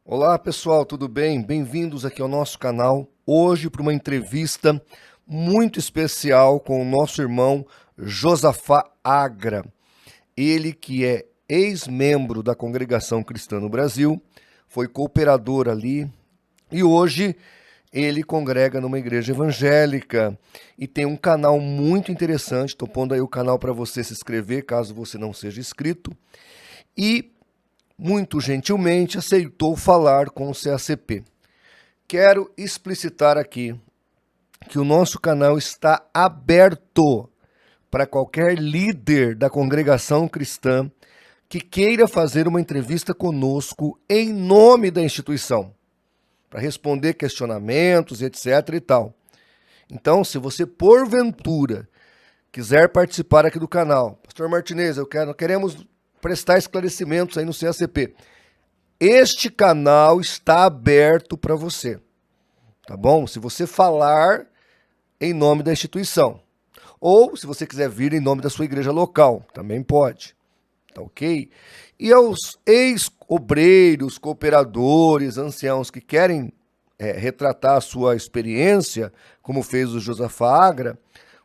Olá pessoal, tudo bem? Bem-vindos aqui ao nosso canal, hoje para uma entrevista muito especial com o nosso irmão Josafá Agra. Ele que é ex-membro da Congregação Cristã no Brasil, foi cooperador ali e hoje ele congrega numa igreja evangélica e tem um canal muito interessante. Estou pondo aí o canal para você se inscrever, caso você não seja inscrito. E muito gentilmente aceitou falar com o CACP. Quero explicitar aqui que o nosso canal está aberto para qualquer líder da congregação cristã que queira fazer uma entrevista conosco em nome da instituição, para responder questionamentos, etc. e tal. Então, se você porventura quiser participar aqui do canal, Pastor Martinez, queremos prestar esclarecimentos aí no CACP. Este canal está aberto para você, tá bom? Se você falar em nome da instituição, ou se você quiser vir em nome da sua igreja local, também pode, tá ok? E aos ex-obreiros, cooperadores, anciãos que querem retratar a sua experiência, como fez o Josafá Agra,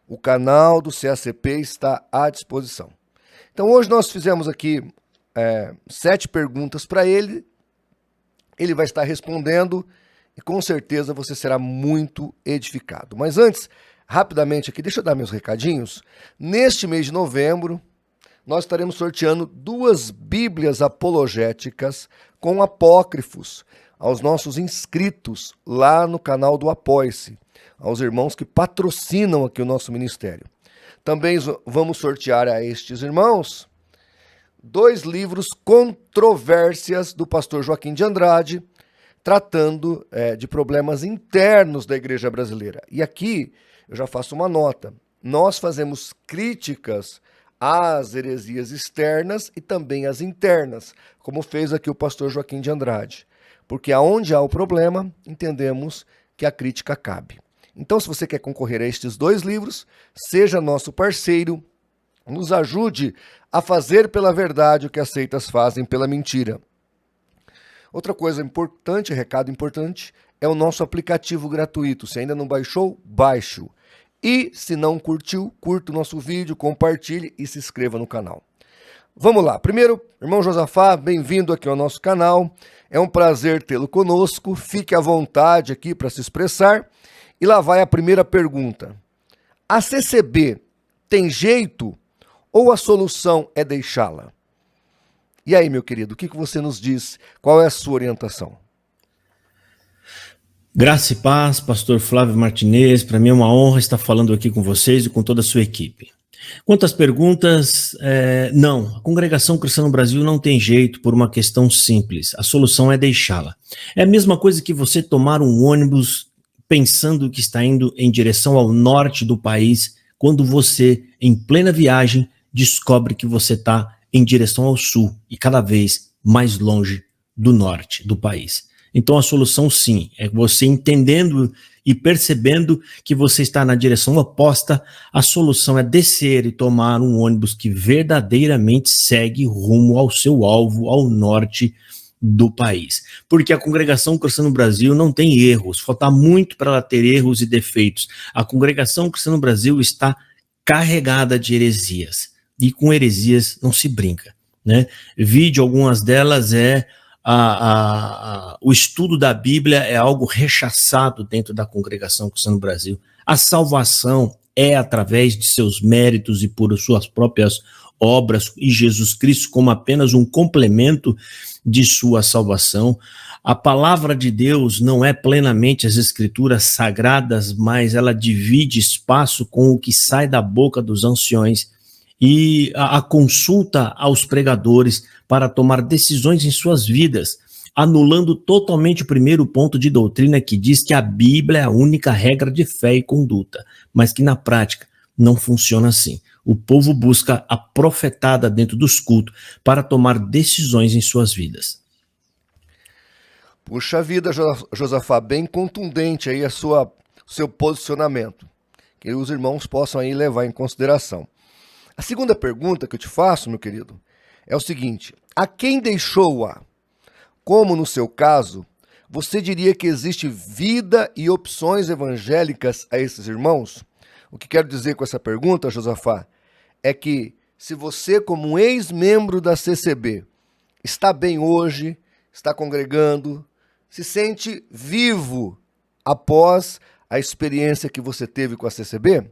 o canal do CACP está à disposição. Então hoje nós fizemos aqui 7 perguntas para ele, ele vai estar respondendo e com certeza você será muito edificado. Mas antes, rapidamente aqui, deixa eu dar meus recadinhos. Neste mês de novembro, nós estaremos sorteando 2 Bíblias apologéticas com apócrifos aos nossos inscritos lá no canal do Apoie-se, aos irmãos que patrocinam aqui o nosso ministério. Também vamos sortear a estes irmãos 2 livros Controvérsias do pastor Joaquim de Andrade, tratando de problemas internos da igreja brasileira. E aqui eu já faço uma nota. Nós fazemos críticas às heresias externas e também às internas, como fez aqui o pastor Joaquim de Andrade. Porque aonde há o problema, entendemos que a crítica cabe. Então, se você quer concorrer a estes 2 livros, seja nosso parceiro, nos ajude a fazer pela verdade o que as seitas fazem pela mentira. Outra coisa importante, recado importante, é o nosso aplicativo gratuito. Se ainda não baixou, baixe-o. E se não curtiu, curta o nosso vídeo, compartilhe e se inscreva no canal. Vamos lá. Primeiro, irmão Josafá, bem-vindo aqui ao nosso canal. É um prazer tê-lo conosco. Fique à vontade aqui para se expressar. E lá vai a primeira pergunta. A CCB tem jeito ou a solução é deixá-la? E aí, meu querido, o que você nos diz? Qual é a sua orientação? Graça e paz, pastor Flávio Martinez. Para mim é uma honra estar falando aqui com vocês e com toda a sua equipe. Quanto às perguntas, não. A Congregação Cristã no Brasil não tem jeito por uma questão simples. A solução é deixá-la. É a mesma coisa que você tomar um ônibus pensando que está indo em direção ao norte do país, quando você, em plena viagem, descobre que você está em direção ao sul e cada vez mais longe do norte do país. Então a solução sim, é você entendendo e percebendo que você está na direção oposta, a solução é descer e tomar um ônibus que verdadeiramente segue rumo ao seu alvo, ao norte do país. Porque a Congregação Cristã no Brasil não tem erros, falta muito para ela ter erros e defeitos. A Congregação Cristã no Brasil está carregada de heresias, e com heresias não se brinca, né? Vide algumas delas, o estudo da Bíblia é algo rechaçado dentro da Congregação Cristã no Brasil. A salvação é através de seus méritos e por suas próprias obras, e Jesus Cristo como apenas um complemento de sua salvação. A palavra de Deus não é plenamente as escrituras sagradas, mas ela divide espaço com o que sai da boca dos anciões e a consulta aos pregadores para tomar decisões em suas vidas, anulando totalmente o primeiro ponto de doutrina que diz que a Bíblia é a única regra de fé e conduta, mas que na prática não funciona assim. O povo busca a profetada dentro dos cultos para tomar decisões em suas vidas. Puxa vida, Josafá, bem contundente aí o seu posicionamento. que os irmãos possam aí levar em consideração. A segunda pergunta que eu te faço, meu querido, é o seguinte: a quem deixou-a? Como no seu caso, você diria que existe vida e opções evangélicas a esses irmãos? O que quero dizer com essa pergunta, Josafá, é que se você, como um ex-membro da CCB, está bem hoje, está congregando, se sente vivo após a experiência que você teve com a CCB?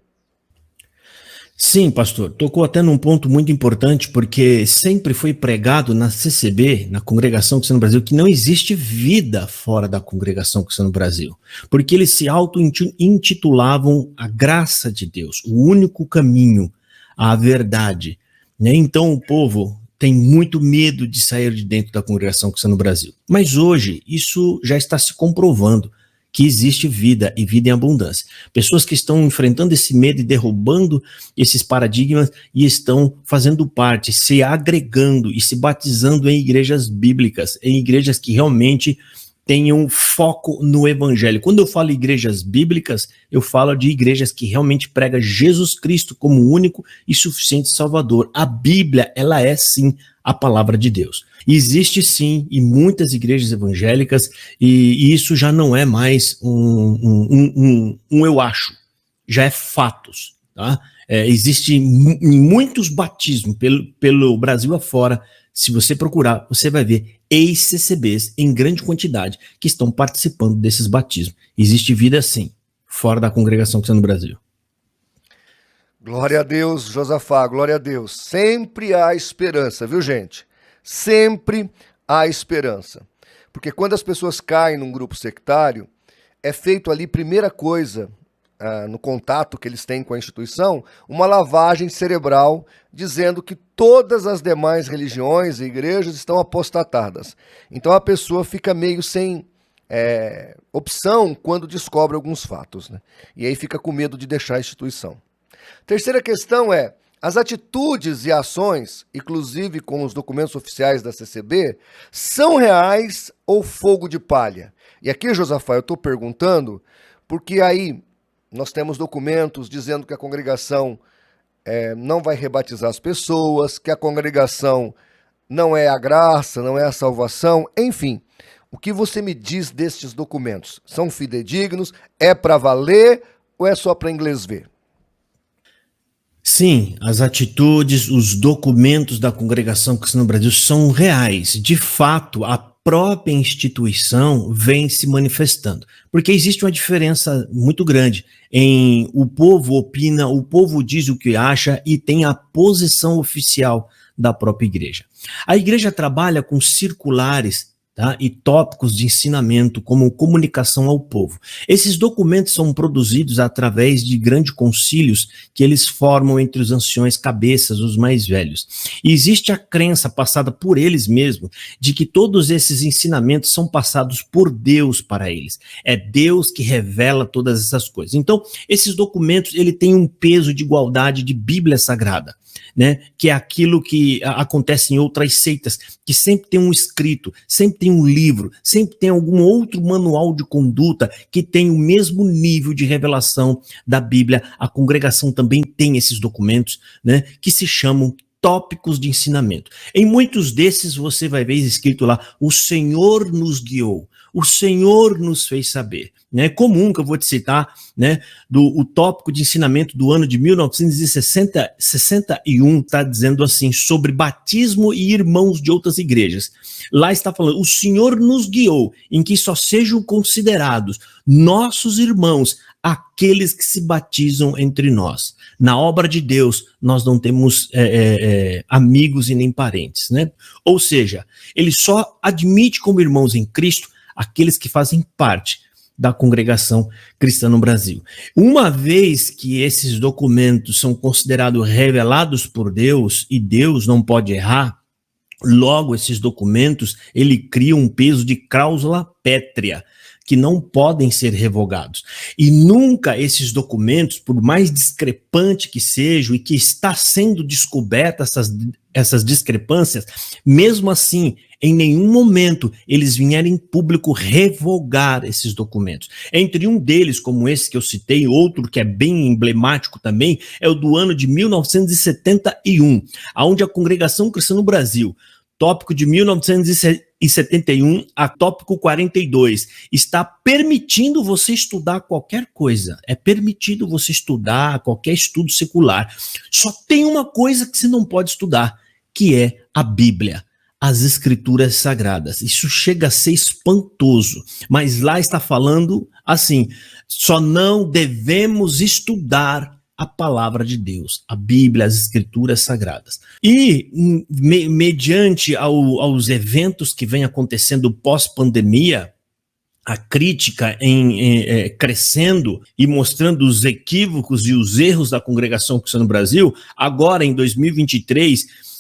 Sim, pastor, tocou até num ponto muito importante, porque sempre foi pregado na CCB, na Congregação Cristã no Brasil, que não existe vida fora da Congregação Cristã no Brasil, porque eles se auto-intitulavam a graça de Deus, o único caminho, a verdade, né? Então o povo tem muito medo de sair de dentro da Congregação Cristã no Brasil. Mas hoje isso já está se comprovando, que existe vida e vida em abundância. Pessoas que estão enfrentando esse medo e derrubando esses paradigmas e estão fazendo parte, se agregando e se batizando em igrejas bíblicas, em igrejas que realmente tenham foco no evangelho. Quando eu falo igrejas bíblicas, eu falo de igrejas que realmente pregam Jesus Cristo como único e suficiente Salvador. A Bíblia, ela é sim a palavra de Deus. Existe sim, e muitas igrejas evangélicas, e isso já não é mais um eu acho, já é fatos, tá? Existe em muitos batismos pelo Brasil afora. Se você procurar, você vai ver ex-CCBs em grande quantidade que estão participando desses batismos. Existe vida sim, fora da Congregação Cristã no Brasil. Glória a Deus, Josafá, glória a Deus. Sempre há esperança, viu, gente? Sempre há esperança. Porque quando as pessoas caem num grupo sectário, é feito ali, primeira coisa, no contato que eles têm com a instituição, uma lavagem cerebral dizendo que todas as demais religiões e igrejas estão apostatadas. Então a pessoa fica meio sem opção quando descobre alguns fatos, né? E aí fica com medo de deixar a instituição. Terceira questão é: as atitudes e ações, inclusive com os documentos oficiais da CCB, são reais ou fogo de palha? E aqui, Josafá, eu estou perguntando porque aí nós temos documentos dizendo que a congregação não vai rebatizar as pessoas, que a congregação não é a graça, não é a salvação, enfim. O que você me diz destes documentos? São fidedignos? É para valer ou é só para inglês ver? Sim, as atitudes, os documentos da Congregação Cristã no Brasil são reais. De fato, a própria instituição vem se manifestando. Porque existe uma diferença muito grande em o povo opina, o povo diz o que acha e tem a posição oficial da própria igreja. A igreja trabalha com circulares, tá, e tópicos de ensinamento como comunicação ao povo. Esses documentos são produzidos através de grandes concílios que eles formam entre os anciões cabeças, os mais velhos. E existe a crença passada por eles mesmos de que todos esses ensinamentos são passados por Deus para eles. É Deus que revela todas essas coisas. Então, esses documentos, ele tem um peso de igualdade de Bíblia Sagrada, né? Que é aquilo que acontece em outras seitas, que sempre tem um escrito, sempre tem um livro, sempre tem algum outro manual de conduta que tem o mesmo nível de revelação da Bíblia. A congregação também tem esses documentos, né? Que se chamam tópicos de ensinamento. Em muitos desses você vai ver escrito lá: o Senhor nos guiou, o Senhor nos fez saber. É comum que eu vou te citar, né, o tópico de ensinamento do ano de 1961, está dizendo assim, sobre batismo e irmãos de outras igrejas. Lá está falando: o Senhor nos guiou em que só sejam considerados nossos irmãos aqueles que se batizam entre nós. Na obra de Deus, nós não temos amigos e nem parentes, né? Ou seja, ele só admite como irmãos em Cristo aqueles que fazem parte da Congregação Cristã no Brasil. Uma vez que esses documentos são considerados revelados por Deus, e Deus não pode errar, logo esses documentos, ele cria um peso de cláusula pétrea, que não podem ser revogados. E nunca esses documentos, por mais discrepante que sejam, e que está sendo descoberta essas discrepâncias, mesmo assim, em nenhum momento eles vieram em público revogar esses documentos. Entre um deles, como esse que eu citei, outro que é bem emblemático também, é o do ano de 1971, onde a Congregação Cristã no Brasil, tópico de 1971 a tópico 42, está permitindo você estudar qualquer coisa. É permitido você estudar qualquer estudo secular. Só tem uma coisa que você não pode estudar, que é a Bíblia, as Escrituras Sagradas. Isso chega a ser espantoso, mas lá está falando assim, só não devemos estudar a palavra de Deus, a Bíblia, as Escrituras Sagradas. E, mediante aos eventos que vem acontecendo pós-pandemia, a crítica crescendo e mostrando os equívocos e os erros da Congregação Cristã no Brasil, agora em 2023,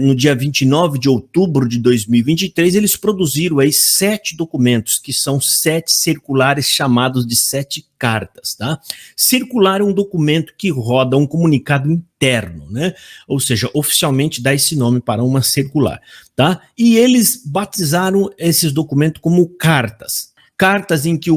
no dia 29 de outubro de 2023, eles produziram aí 7 documentos, que são 7 circulares chamados de 7 cartas, tá? Circular é um documento que roda um comunicado interno, né? Ou seja, oficialmente dá esse nome para uma circular, tá? E eles batizaram esses documentos como cartas. Cartas em que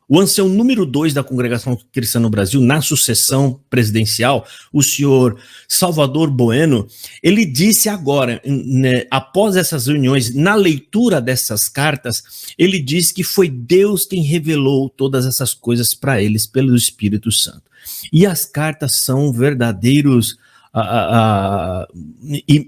o ancião número 2 da Congregação Cristã no Brasil, na sucessão presidencial, o senhor Salvador Bueno, ele disse agora, né, após essas reuniões, na leitura dessas cartas, ele disse que foi Deus quem revelou todas essas coisas para eles pelo Espírito Santo. E as cartas são verdadeiros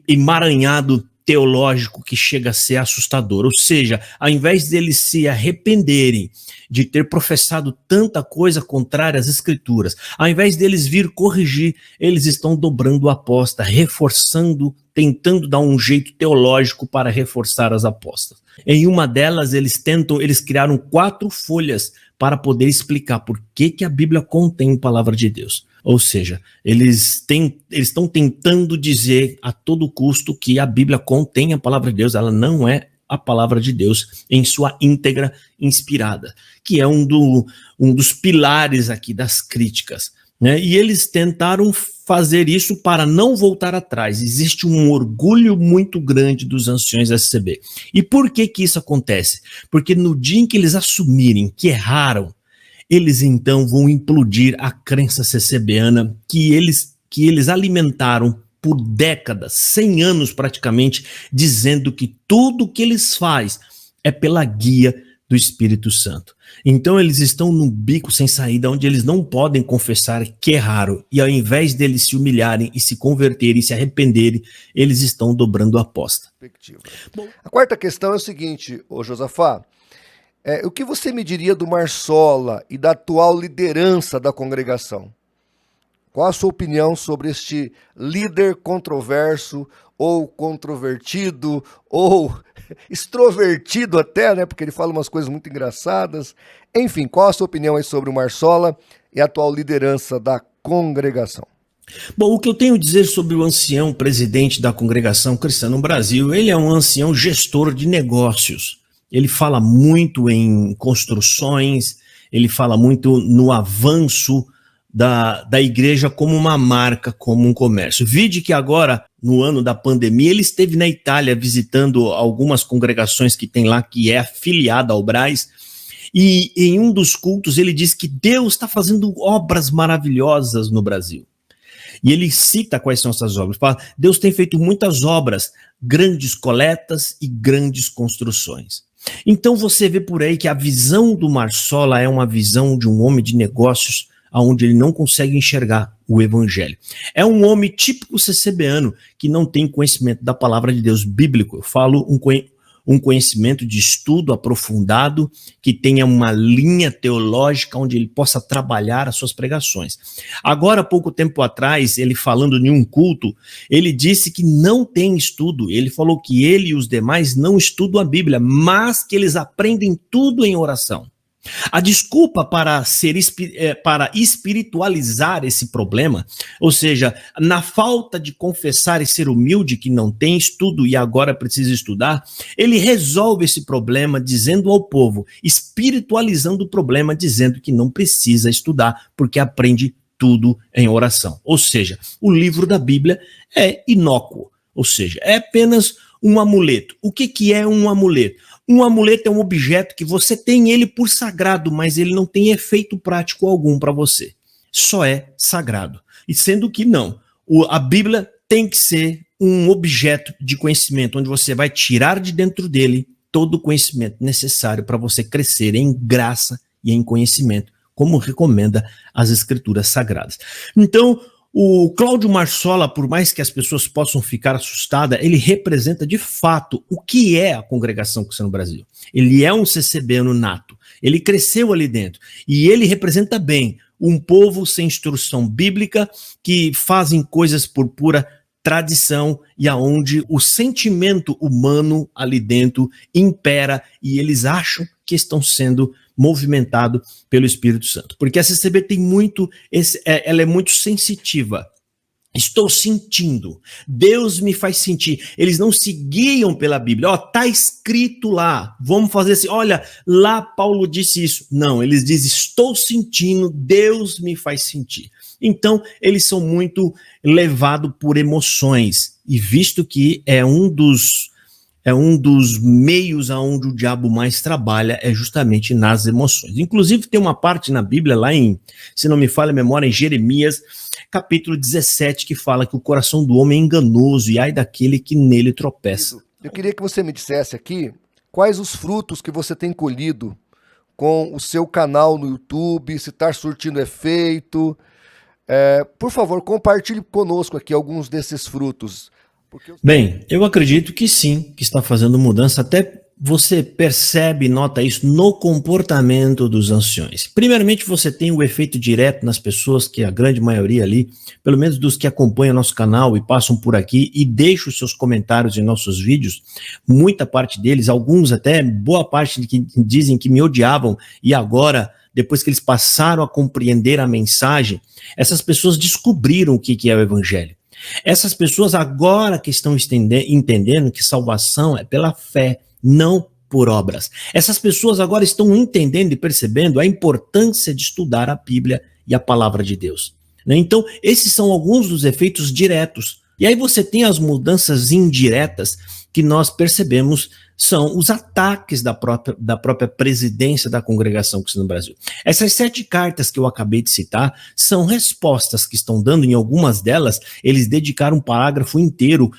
emaranhado teológico que chega a ser assustador. Ou seja, ao invés deles se arrependerem de ter professado tanta coisa contrária às Escrituras, ao invés deles vir corrigir, eles estão dobrando a aposta, reforçando, tentando dar um jeito teológico para reforçar as apostas. Em uma delas, eles criaram 4 folhas para poder explicar por que a Bíblia contém a palavra de Deus. Ou seja, eles estão tentando dizer a todo custo que a Bíblia contém a palavra de Deus, ela não é a palavra de Deus em sua íntegra inspirada, que é um dos pilares aqui das críticas, né? E eles tentaram fazer isso para não voltar atrás. Existe um orgulho muito grande dos anciões SCB. E por que isso acontece? Porque no dia em que eles assumirem que erraram, eles então vão implodir a crença CCBana que eles alimentaram por décadas, 100 anos praticamente, dizendo que tudo que eles fazem é pela guia do Espírito Santo. Então eles estão num bico sem saída, onde eles não podem confessar que erraram, e ao invés deles se humilharem e se converterem e se arrependerem, eles estão dobrando a aposta. A quarta questão é o seguinte, ô Josafá, o que você me diria do Marsola e da atual liderança da congregação? Qual a sua opinião sobre este líder controverso, ou controvertido, ou extrovertido até, né? Porque ele fala umas coisas muito engraçadas. Enfim, qual a sua opinião aí sobre o Marsola e a atual liderança da congregação? Bom, o que eu tenho a dizer sobre o ancião presidente da Congregação Cristã no Brasil, ele é um ancião gestor de negócios. Ele fala muito em construções, ele fala muito no avanço da igreja como uma marca, como um comércio. Vide que agora, no ano da pandemia, ele esteve na Itália visitando algumas congregações que tem lá, que é afiliada ao Braz, e em um dos cultos ele disse que Deus está fazendo obras maravilhosas no Brasil. E ele cita quais são essas obras. Fala, Deus tem feito muitas obras, grandes coletas e grandes construções. Então você vê por aí que a visão do Marsola é uma visão de um homem de negócios onde ele não consegue enxergar o evangelho. É um homem típico CCBano que não tem conhecimento da palavra de Deus bíblico. Eu falo um conhecimento de estudo aprofundado, que tenha uma linha teológica onde ele possa trabalhar as suas pregações. Agora, pouco tempo atrás, ele falando em um culto, ele disse que não tem estudo. Ele falou que ele e os demais não estudam a Bíblia, mas que eles aprendem tudo em oração. A desculpa para espiritualizar esse problema, ou seja, na falta de confessar e ser humilde, que não tem estudo e agora precisa estudar, ele resolve esse problema dizendo ao povo, espiritualizando o problema, dizendo que não precisa estudar, porque aprende tudo em oração. Ou seja, o livro da Bíblia é inócuo, ou seja, é apenas um amuleto. O que é um amuleto? Um amuleto é um objeto que você tem ele por sagrado, mas ele não tem efeito prático algum para você. Só é sagrado. E sendo que não, a Bíblia tem que ser um objeto de conhecimento, onde você vai tirar de dentro dele todo o conhecimento necessário para você crescer em graça e em conhecimento, como recomenda as Escrituras Sagradas. Então, o Cláudio Marsola, por mais que as pessoas possam ficar assustadas, ele representa de fato o que é a Congregação Cristã no Brasil. Ele é um CCBano nato, ele cresceu ali dentro e ele representa bem um povo sem instrução bíblica que fazem coisas por pura tradição e aonde o sentimento humano ali dentro impera e eles acham que estão sendo movimentados pelo Espírito Santo. Porque a CCB tem muito, ela é muito sensitiva. Estou sentindo, Deus me faz sentir. Eles não se guiam pela Bíblia. Ó, tá escrito lá. Vamos fazer assim. Olha, lá Paulo disse isso. Não, eles dizem: estou sentindo, Deus me faz sentir. Então, eles são muito levados por emoções. E visto que é um dos meios aonde o diabo mais trabalha é justamente nas emoções. Inclusive tem uma parte na Bíblia lá em, se não me falha a memória, em Jeremias, capítulo 17, que fala que o coração do homem é enganoso e ai daquele que nele tropeça. Eu queria que você me dissesse aqui quais os frutos que você tem colhido com o seu canal no YouTube, se está surtindo efeito. Por favor, compartilhe conosco aqui alguns desses frutos. Bem, eu acredito que sim, que está fazendo mudança, até você percebe, nota isso no comportamento dos anciões. Primeiramente, você tem o efeito direto nas pessoas, que a grande maioria ali, pelo menos dos que acompanham nosso canal e passam por aqui e deixam os seus comentários em nossos vídeos, muita parte deles, alguns até, boa parte de que dizem que me odiavam e agora, depois que eles passaram a compreender a mensagem, essas pessoas descobriram o que é o Evangelho. Essas pessoas agora que estão entendendo que salvação é pela fé, não por obras. Essas pessoas agora estão entendendo e percebendo a importância de estudar a Bíblia e a palavra de Deus. Então, esses são alguns dos efeitos diretos. E aí você tem as mudanças indiretas que nós percebemos são os ataques da própria presidência da Congregação Cristã no Brasil. Essas 7 cartas que eu acabei de citar são respostas que estão dando, em algumas delas, eles dedicaram um parágrafo inteiro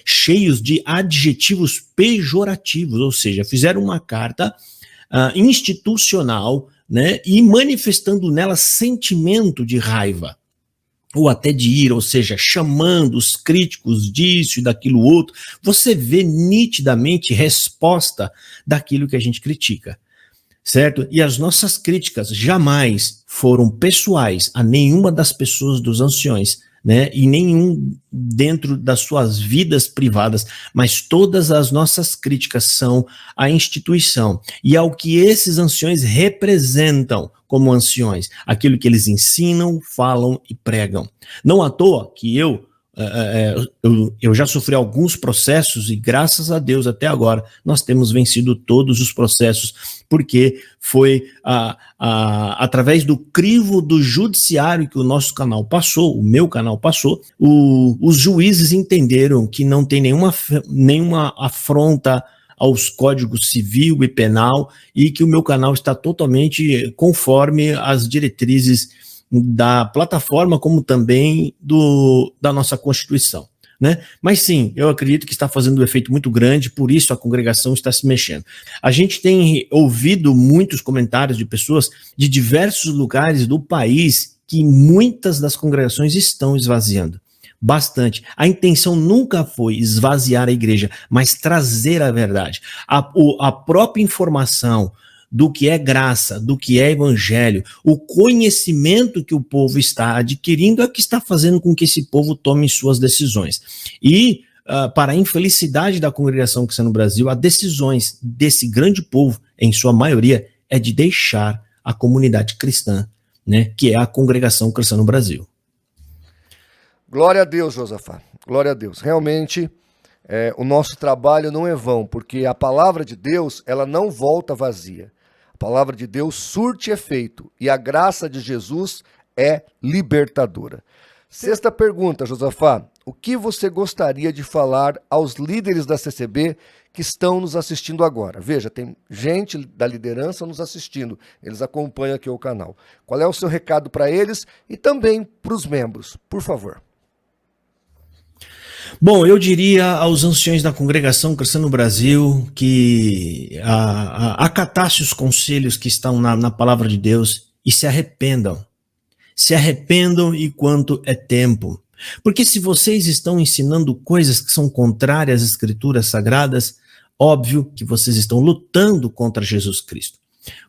cheios de adjetivos pejorativos, ou seja, fizeram uma carta institucional, né, e manifestando nela sentimento de raiva, ou até de ira, ou seja, chamando os críticos disso e daquilo outro. Você vê nitidamente resposta daquilo que a gente critica, certo? E as nossas críticas jamais foram pessoais a nenhuma das pessoas dos anciões, né? E nenhum dentro das suas vidas privadas, mas todas as nossas críticas são à instituição e ao que esses anciões representam como anciões, aquilo que eles ensinam, falam e pregam. Não à toa que eu já sofri alguns processos e graças a Deus até agora nós temos vencido todos os processos, porque foi através do crivo do judiciário que o nosso canal passou, o meu canal passou, os juízes entenderam que não tem nenhuma afronta aos códigos civil e penal e que o meu canal está totalmente conforme as diretrizes da plataforma, como também da nossa Constituição, né? Mas sim, eu acredito que está fazendo um efeito muito grande, por isso a congregação está se mexendo. A gente tem ouvido muitos comentários de pessoas de diversos lugares do país que muitas das congregações estão esvaziando. Bastante. A intenção nunca foi esvaziar a igreja, mas trazer a verdade. A própria informação do que é graça, do que é evangelho, o conhecimento que o povo está adquirindo é que está fazendo com que esse povo tome suas decisões. E, para a infelicidade da Congregação Cristã no Brasil, as decisões desse grande povo, em sua maioria, é de deixar a comunidade cristã, né, que é a Congregação Cristã no Brasil. Glória a Deus, Josafá. Glória a Deus. Realmente, o nosso trabalho não é vão, porque a palavra de Deus, ela não volta vazia. A palavra de Deus surte efeito, e a graça de Jesus, é libertadora. Sexta pergunta, Josafá. O que você gostaria de falar aos líderes da CCB que estão nos assistindo agora? Veja, tem gente da liderança nos assistindo. Eles acompanham aqui o canal. Qual é o seu recado para eles e também para os membros? Por favor. Bom, eu diria aos anciões da congregação cristã no Brasil que acatasse os conselhos que estão na palavra de Deus e se arrependam. Se arrependam enquanto é tempo. Porque se vocês estão ensinando coisas que são contrárias às escrituras sagradas, óbvio que vocês estão lutando contra Jesus Cristo,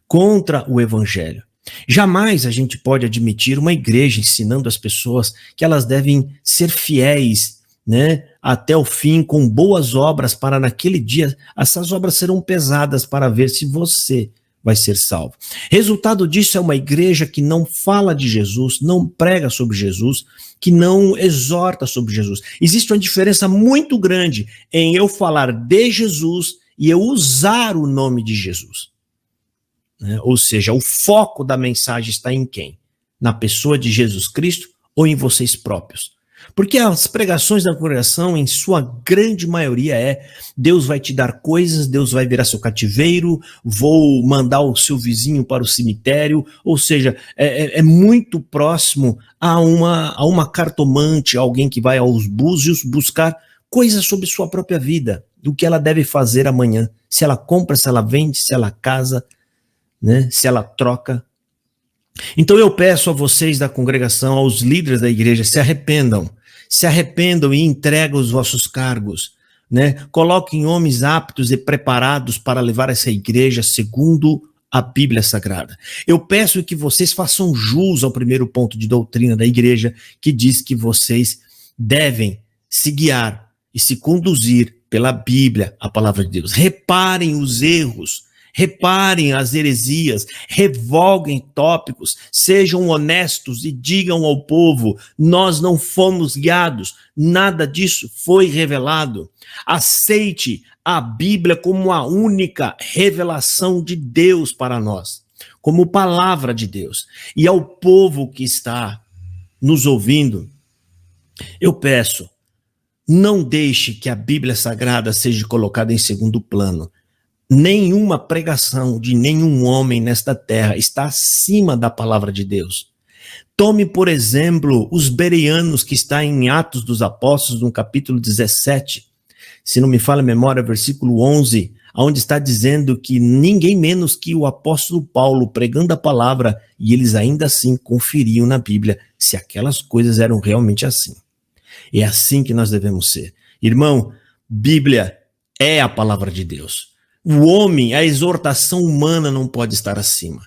contra o evangelho. Jamais a gente pode admitir uma igreja ensinando as pessoas que elas devem ser fiéis, né, até o fim, com boas obras, para naquele dia, essas obras serão pesadas para ver se você vai ser salvo. Resultado disso é uma igreja que não fala de Jesus, não prega sobre Jesus, que não exorta sobre Jesus. Existe uma diferença muito grande em eu falar de Jesus e eu usar o nome de Jesus. Né? Ou seja, o foco da mensagem está em quem? Na pessoa de Jesus Cristo ou em vocês próprios? Porque as pregações da congregação, em sua grande maioria, Deus vai te dar coisas, Deus vai virar seu cativeiro, vou mandar o seu vizinho para o cemitério, ou seja, é muito próximo a uma cartomante, alguém que vai aos búzios buscar coisas sobre sua própria vida, do que ela deve fazer amanhã, se ela compra, se ela vende, se ela casa, né, se ela troca. Então eu peço a vocês da congregação, aos líderes da igreja, se arrependam e entreguem os vossos cargos, né? Coloquem homens aptos e preparados para levar essa igreja segundo a Bíblia Sagrada. Eu peço que vocês façam jus ao primeiro ponto de doutrina da igreja, que diz que vocês devem se guiar e se conduzir pela Bíblia, a palavra de Deus. Reparem os erros, reparem as heresias, revoguem tópicos, sejam honestos e digam ao povo: nós não fomos guiados, nada disso foi revelado. Aceite a Bíblia como a única revelação de Deus para nós, como palavra de Deus. E ao povo que está nos ouvindo, eu peço, não deixe que a Bíblia Sagrada seja colocada em segundo plano. Nenhuma pregação de nenhum homem nesta terra está acima da palavra de Deus. Tome, por exemplo, os bereanos, que está em Atos dos Apóstolos, no capítulo 17, se não me falha a memória, versículo 11, onde está dizendo que ninguém menos que o apóstolo Paulo pregando a palavra, e eles ainda assim conferiam na Bíblia se aquelas coisas eram realmente assim. É assim que nós devemos ser. Irmão, Bíblia é a palavra de Deus. O homem, a exortação humana não pode estar acima.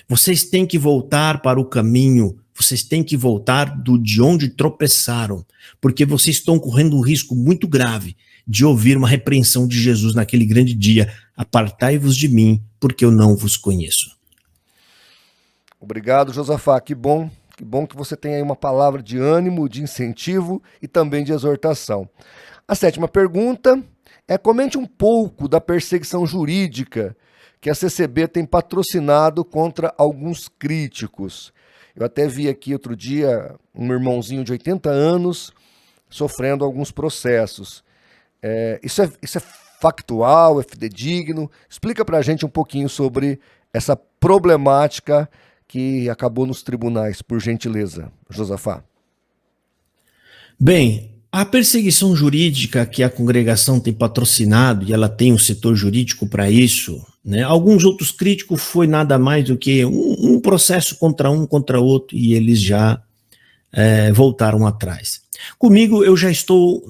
Vocês têm que voltar para o caminho, vocês têm que voltar de onde tropeçaram, porque vocês estão correndo um risco muito grave de ouvir uma repreensão de Jesus naquele grande dia: apartai-vos de mim, porque eu não vos conheço. Obrigado, Josafá. Que bom que você tem aí uma palavra de ânimo, de incentivo e também de exortação. A sétima pergunta comente um pouco da perseguição jurídica que a CCB tem patrocinado contra alguns críticos. Eu até vi aqui outro dia um irmãozinho de 80 anos sofrendo alguns processos. Isso é factual, é fidedigno? Explica pra gente um pouquinho sobre essa problemática que acabou nos tribunais, por gentileza, Josafá. Bem, a perseguição jurídica que a congregação tem patrocinado, e ela tem um setor jurídico para isso, né? Alguns outros críticos foi nada mais do que um processo contra um, contra outro, e eles já voltaram atrás. Comigo, eu já estou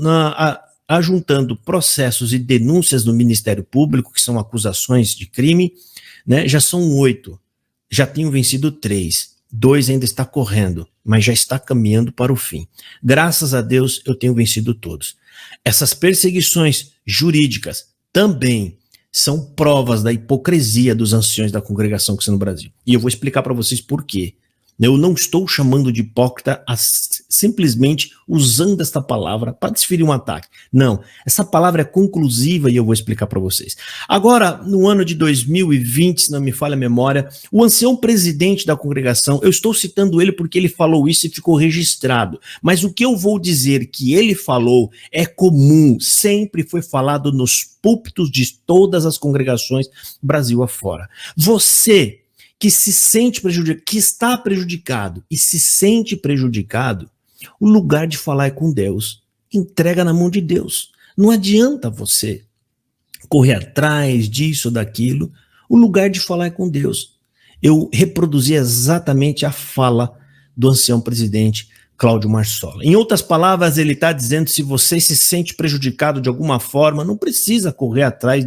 ajuntando processos e denúncias no Ministério Público, que são acusações de crime, né? Já são 8, já tenho vencido 3. 2 ainda está correndo, mas já está caminhando para o fim. Graças a Deus, eu tenho vencido todos. Essas perseguições jurídicas também são provas da hipocrisia dos anciões da congregação cristã no Brasil. E eu vou explicar para vocês por quê. Eu não estou chamando de hipócrita simplesmente usando esta palavra para desferir um ataque. Não, essa palavra é conclusiva e eu vou explicar para vocês. Agora, no ano de 2020, se não me falha a memória, o ancião presidente da congregação, eu estou citando ele porque ele falou isso e ficou registrado, mas o que eu vou dizer que ele falou é comum, sempre foi falado nos púlpitos de todas as congregações Brasil afora. Você que se sente prejudicado, que está prejudicado e se sente prejudicado, o lugar de falar é com Deus. Entrega na mão de Deus. Não adianta você correr atrás disso ou daquilo. O lugar de falar é com Deus. Eu reproduzi exatamente a fala do ancião presidente Cláudio Marsola. Em outras palavras, ele está dizendo: se você se sente prejudicado de alguma forma, não precisa correr atrás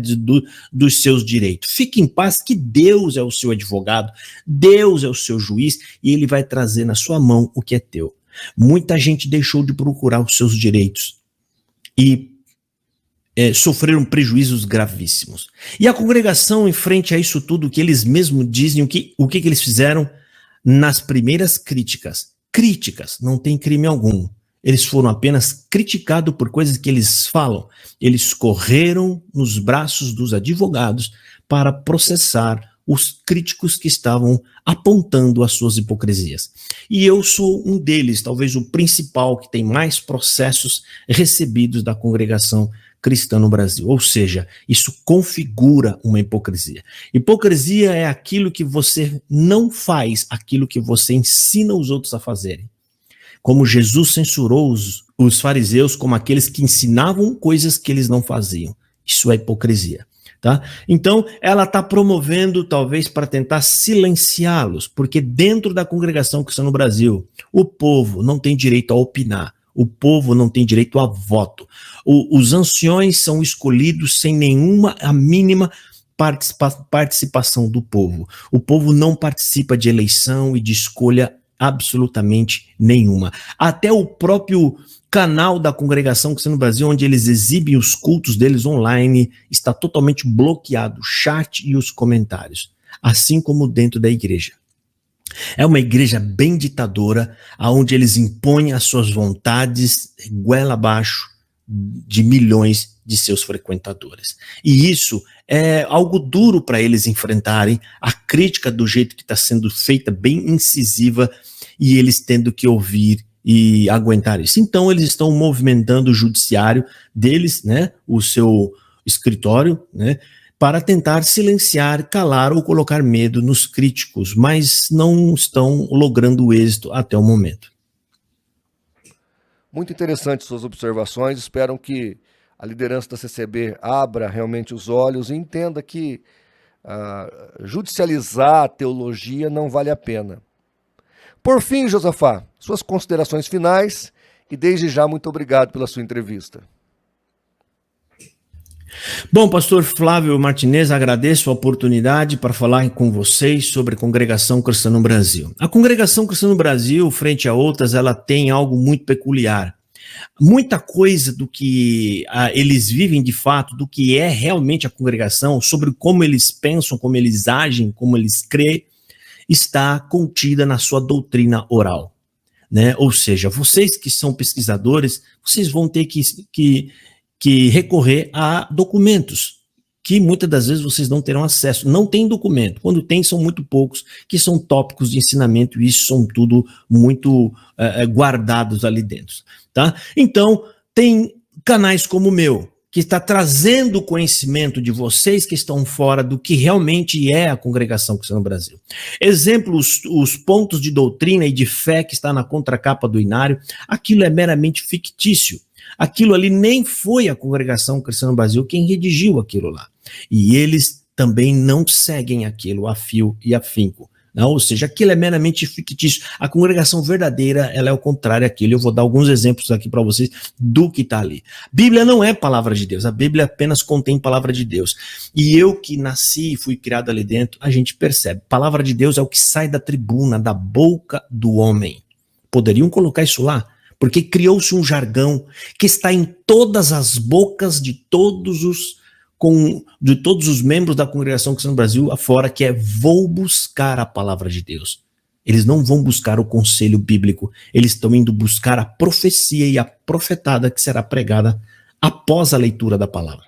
dos seus direitos. Fique em paz, que Deus é o seu advogado, Deus é o seu juiz e ele vai trazer na sua mão o que é teu. Muita gente deixou de procurar os seus direitos e sofreram prejuízos gravíssimos. E a congregação, em frente a isso tudo, o que eles mesmos dizem, o que eles fizeram nas primeiras críticas, não tem crime algum. Eles foram apenas criticados por coisas que eles falam. Eles correram nos braços dos advogados para processar os críticos que estavam apontando as suas hipocrisias. E eu sou um deles, talvez o principal, que tem mais processos recebidos da congregação cristã no Brasil. Ou seja, isso configura uma hipocrisia. Hipocrisia é aquilo que você não faz, aquilo que você ensina os outros a fazerem. Como Jesus censurou os fariseus como aqueles que ensinavam coisas que eles não faziam. Isso é hipocrisia. Tá? Então, ela está promovendo, talvez, para tentar silenciá-los, porque dentro da congregação cristã no Brasil, o povo não tem direito a opinar. O povo não tem direito a voto. Os anciões são escolhidos sem a mínima participação do povo. O povo não participa de eleição e de escolha absolutamente nenhuma. Até o próprio canal da congregação cristã no Brasil, onde eles exibem os cultos deles online, está totalmente bloqueado, o chat e os comentários, assim como dentro da igreja. É uma igreja bem ditadora, onde eles impõem as suas vontades goela abaixo de milhões de seus frequentadores. E isso é algo duro para eles enfrentarem, a crítica do jeito que está sendo feita, bem incisiva, e eles tendo que ouvir e aguentar isso. Então eles estão movimentando o judiciário deles, né, o seu escritório, né, para tentar silenciar, calar ou colocar medo nos críticos, mas não estão logrando êxito até o momento. Muito interessante suas observações, espero que a liderança da CCB abra realmente os olhos e entenda que judicializar a teologia não vale a pena. Por fim, Josafá, suas considerações finais e desde já muito obrigado pela sua entrevista. Bom, pastor Flávio Martinez, agradeço a oportunidade para falar com vocês sobre a Congregação Cristã no Brasil. A Congregação Cristã no Brasil, frente a outras, ela tem algo muito peculiar. Muita coisa do que eles vivem de fato, do que é realmente a congregação, sobre como eles pensam, como eles agem, como eles creem, está contida na sua doutrina oral, né? Ou seja, vocês que são pesquisadores, vocês vão ter que recorrer a documentos, que muitas das vezes vocês não terão acesso. Não tem documento. Quando tem, são muito poucos, que são tópicos de ensinamento, e isso são tudo muito guardados ali dentro. Tá? Então, tem canais como o meu, que está trazendo conhecimento de vocês que estão fora do que realmente é a congregação cristã no Brasil. Exemplos, os pontos de doutrina e de fé que está na contracapa do Inário, aquilo é meramente fictício. Aquilo ali nem foi a congregação cristã no Brasil quem redigiu aquilo lá. E eles também não seguem aquilo a fio e afinco. Não? Ou seja, aquilo é meramente fictício. A congregação verdadeira, ela é o contrário daquilo. Eu vou dar alguns exemplos aqui para vocês do que está ali. Bíblia não é palavra de Deus. A Bíblia apenas contém palavra de Deus. E eu que nasci e fui criado ali dentro, a gente percebe. Palavra de Deus é o que sai da tribuna, da boca do homem. Poderiam colocar isso lá? Porque criou-se um jargão que está em todas as bocas de todos os membros da congregação cristã no Brasil afora, que é: vou buscar a palavra de Deus. Eles não vão buscar o conselho bíblico, eles estão indo buscar a profecia e a profetada que será pregada após a leitura da palavra.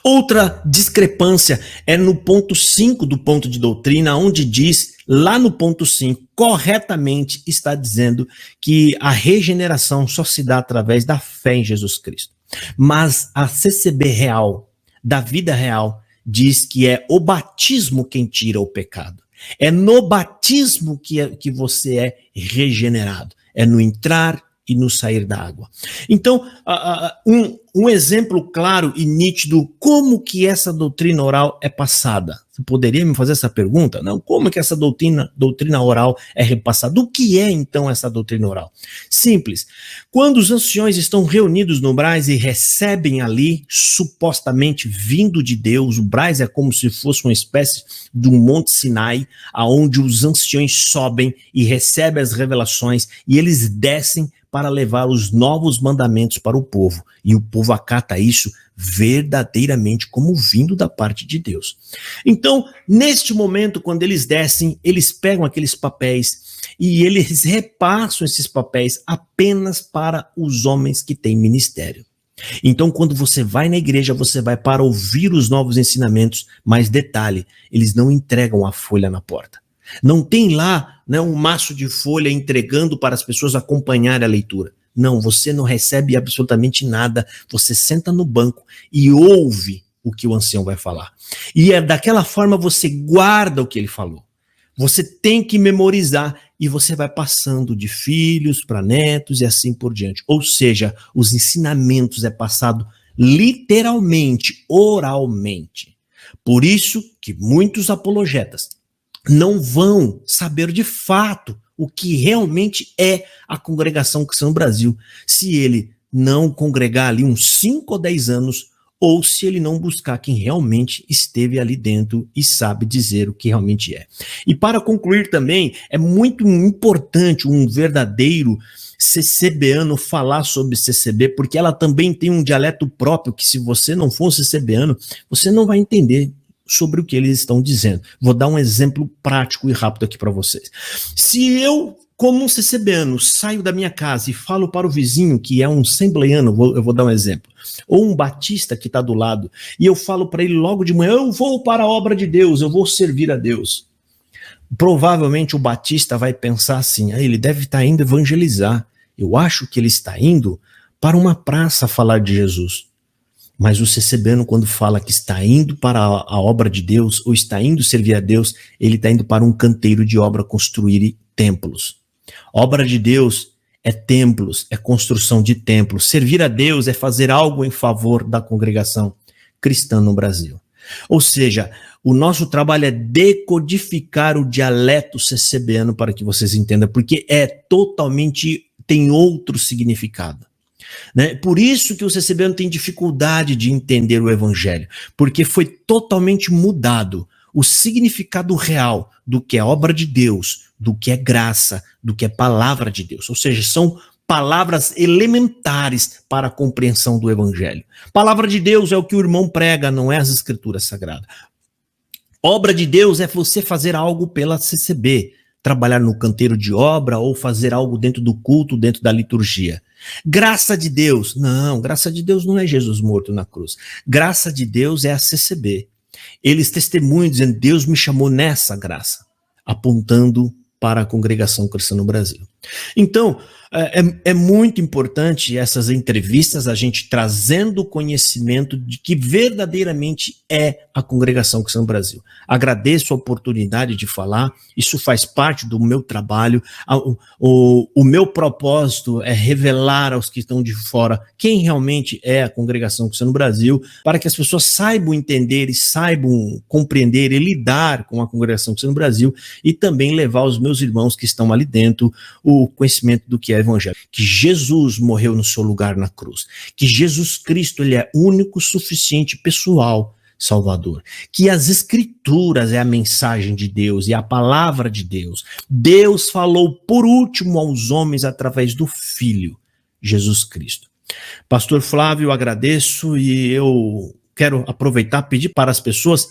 Outra discrepância é no ponto 5 do ponto de doutrina, onde diz, lá no ponto 5, corretamente está dizendo que a regeneração só se dá através da fé em Jesus Cristo. Mas a CCB real, da vida real, diz que é o batismo quem tira o pecado. É no batismo que você é regenerado. É no entrar e no sair da água. Então, um exemplo claro e nítido, como que essa doutrina oral é passada? Você poderia me fazer essa pergunta? Não, como que essa doutrina oral é repassada? O que é, então, essa doutrina oral? Simples. Quando os anciões estão reunidos no Braz e recebem ali, supostamente vindo de Deus, o Braz é como se fosse uma espécie de um Monte Sinai, aonde os anciões sobem e recebem as revelações, e eles descem para levar os novos mandamentos para o povo. E o povo acata isso verdadeiramente como vindo da parte de Deus. Então, neste momento, quando eles descem, eles pegam aqueles papéis e eles repassam esses papéis apenas para os homens que têm ministério. Então, quando você vai na igreja, você vai para ouvir os novos ensinamentos, mas detalhe, eles não entregam a folha na porta. Não tem lá, né, um maço de folha entregando para as pessoas acompanharem a leitura. Não, você não recebe absolutamente nada. Você senta no banco e ouve o que o ancião vai falar. E é daquela forma você guarda o que ele falou. Você tem que memorizar e você vai passando de filhos para netos e assim por diante. Ou seja, os ensinamentos é passado literalmente, oralmente. Por isso que muitos apologetas não vão saber de fato o que realmente é a congregação cristã no Brasil, se ele não congregar ali uns 5 ou 10 anos, ou se ele não buscar quem realmente esteve ali dentro e sabe dizer o que realmente é. E para concluir também, é muito importante um verdadeiro CCBano falar sobre CCB, porque ela também tem um dialeto próprio que, se você não for CCBano, você não vai entender sobre o que eles estão dizendo. Vou dar um exemplo prático e rápido aqui para vocês. Se eu, como um CCBano, saio da minha casa e falo para o vizinho, que é um assembleiano, eu vou dar um exemplo, ou um batista que está do lado, e eu falo para ele logo de manhã, eu vou para a obra de Deus, eu vou servir a Deus. Provavelmente o batista vai pensar assim, ele deve estar indo evangelizar. Eu acho que ele está indo para uma praça falar de Jesus. Mas o CCBano, quando fala que está indo para a obra de Deus, ou está indo servir a Deus, ele está indo para um canteiro de obra construir templos. Obra de Deus é templos, é construção de templos. Servir a Deus é fazer algo em favor da congregação cristã no Brasil. Ou seja, o nosso trabalho é decodificar o dialeto CCBano para que vocês entendam, porque tem outro significado. Né? Por isso que o CCBano tem dificuldade de entender o evangelho, porque foi totalmente mudado o significado real do que é obra de Deus, do que é graça, do que é palavra de Deus. Ou seja, são palavras elementares para a compreensão do evangelho. Palavra de Deus é o que o irmão prega, não é as escrituras sagradas. Obra de Deus é você fazer algo pela CCB, trabalhar no canteiro de obra ou fazer algo dentro do culto, dentro da liturgia. Graça de Deus, não, graça de Deus não é Jesus morto na cruz. Graça de Deus é a CCB. Eles testemunham dizendo, Deus me chamou nessa graça, apontando para a congregação cristã no Brasil. Então, é muito importante essas entrevistas, a gente trazendo conhecimento de que verdadeiramente é a congregação cristã no Brasil. Agradeço a oportunidade de falar, isso faz parte do meu trabalho. O meu propósito é revelar aos que estão de fora quem realmente é a congregação cristã no Brasil, para que as pessoas saibam entender e saibam compreender e lidar com a congregação cristã no Brasil, e também levar os meus irmãos que estão ali dentro o conhecimento do que é evangelho, que Jesus morreu no seu lugar na cruz, que Jesus Cristo ele é único, suficiente, pessoal, Salvador, que as escrituras é a mensagem de Deus e a palavra de Deus. Deus falou por último aos homens através do Filho, Jesus Cristo. Pastor Flávio, eu agradeço e eu quero aproveitar e pedir para as pessoas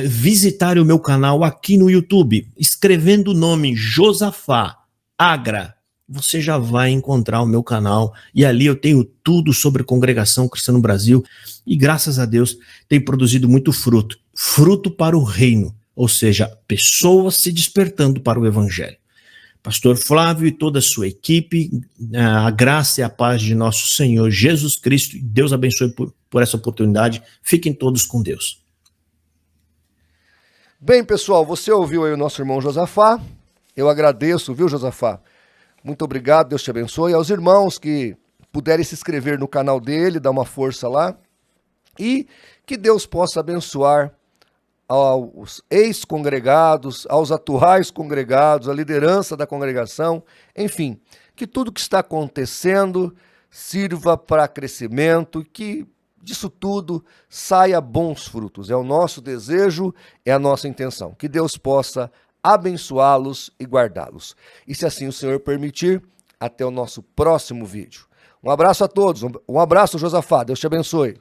visitarem o meu canal aqui no YouTube, escrevendo o nome Josafá Agra, você já vai encontrar o meu canal, e ali eu tenho tudo sobre a Congregação Cristã no Brasil, e graças a Deus tem produzido muito fruto para o reino, ou seja, pessoas se despertando para o Evangelho. Pastor Flávio e toda a sua equipe, a graça e a paz de nosso Senhor Jesus Cristo, Deus abençoe por essa oportunidade, fiquem todos com Deus. Bem, pessoal, você ouviu aí o nosso irmão Josafá, eu agradeço, viu, Josafá? Muito obrigado, Deus te abençoe. Aos irmãos que puderem se inscrever no canal dele, dar uma força lá, e que Deus possa abençoar aos ex-congregados, aos atuais congregados, a liderança da congregação, enfim, que tudo que está acontecendo sirva para crescimento, que disso tudo saia bons frutos. É o nosso desejo, é a nossa intenção. Que Deus possa abençoá-los e guardá-los. E se assim o Senhor permitir, até o nosso próximo vídeo. Um abraço a todos, um abraço, Josafá, Deus te abençoe.